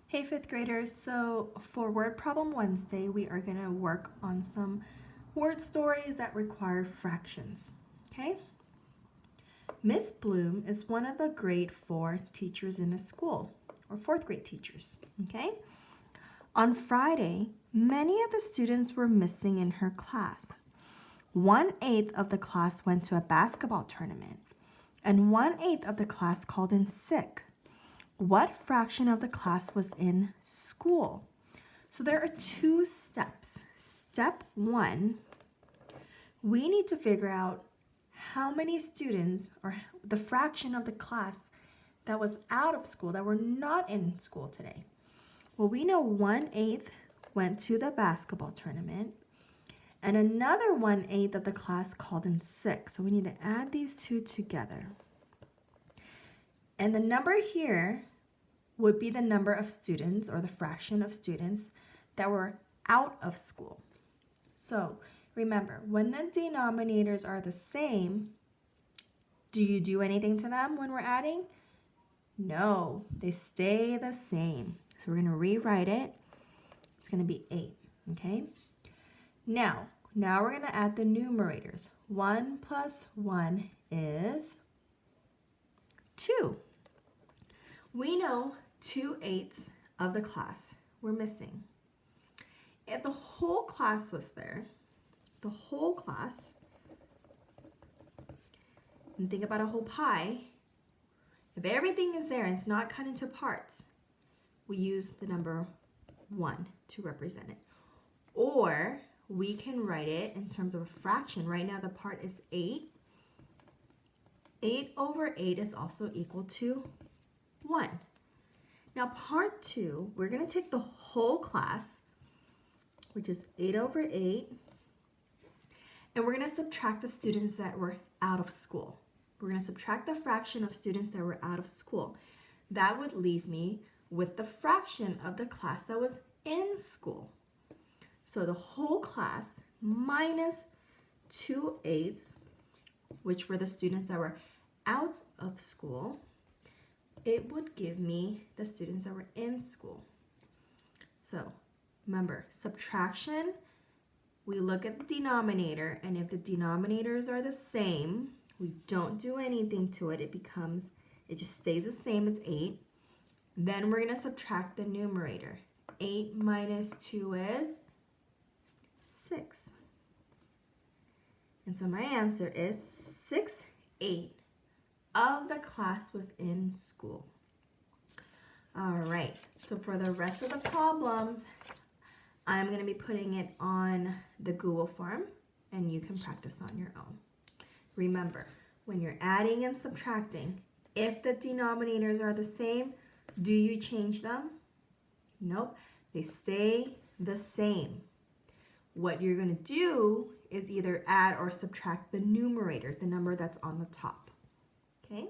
Hey fifth graders, so for Word Problem Wednesday, we are going to work on some word stories that require fractions, okay? Miss Bloom is one of the grade 4 teachers in a school, or 4th grade teachers, okay? On Friday, many of the students were missing in her class. 1/8 of the class went to a basketball tournament, and 1/8 of the class called in sick. What fraction of the class was in school? So there are two steps. Step 1, we need to figure out how many students or the fraction of the class that was out of school, that were not in school today. Well, we know 1/8 went to the basketball tournament and another 1/8 of the class called in sick. So we need to add these two together. And the number here would be the number of students or the fraction of students that were out of school. So remember, when the denominators are the same, do you do anything to them when we're adding? No, they stay the same. So we're going to rewrite it. It's going to be 8, okay? Now we're going to add the numerators. 1 plus 1 is 2. We know 2/8 of the class were missing. If the whole class was there, the whole class, and think about a whole pie, if everything is there and it's not cut into parts, we use the number 1 to represent it. Or we can write it in terms of a fraction. Right now the part is 8. 8/8 is also equal to 1. Now part 2, we're going to take the whole class, which is 8/8, and we're going to subtract the students that were out of school. We're going to subtract the fraction of students that were out of school. That would leave me with the fraction of the class that was in school. So the whole class minus 2/8, which were the students that were out of school, it would give me the students that were in school. So remember, subtraction, we look at the denominator, and if the denominators are the same, we don't do anything to it. It just stays the same, it's 8. Then we're going to subtract the numerator. 8 minus 2 is 6. And so my answer is 6/8 of the class was in school. All right, so for the rest of the problems, I'm going to be putting it on the Google form, and you can practice on your own. Remember, when you're adding and subtracting, if the denominators are the same, do you change them? Nope, they stay the same. What you're going to do is either add or subtract the numerator, the number that's on the top. Okay?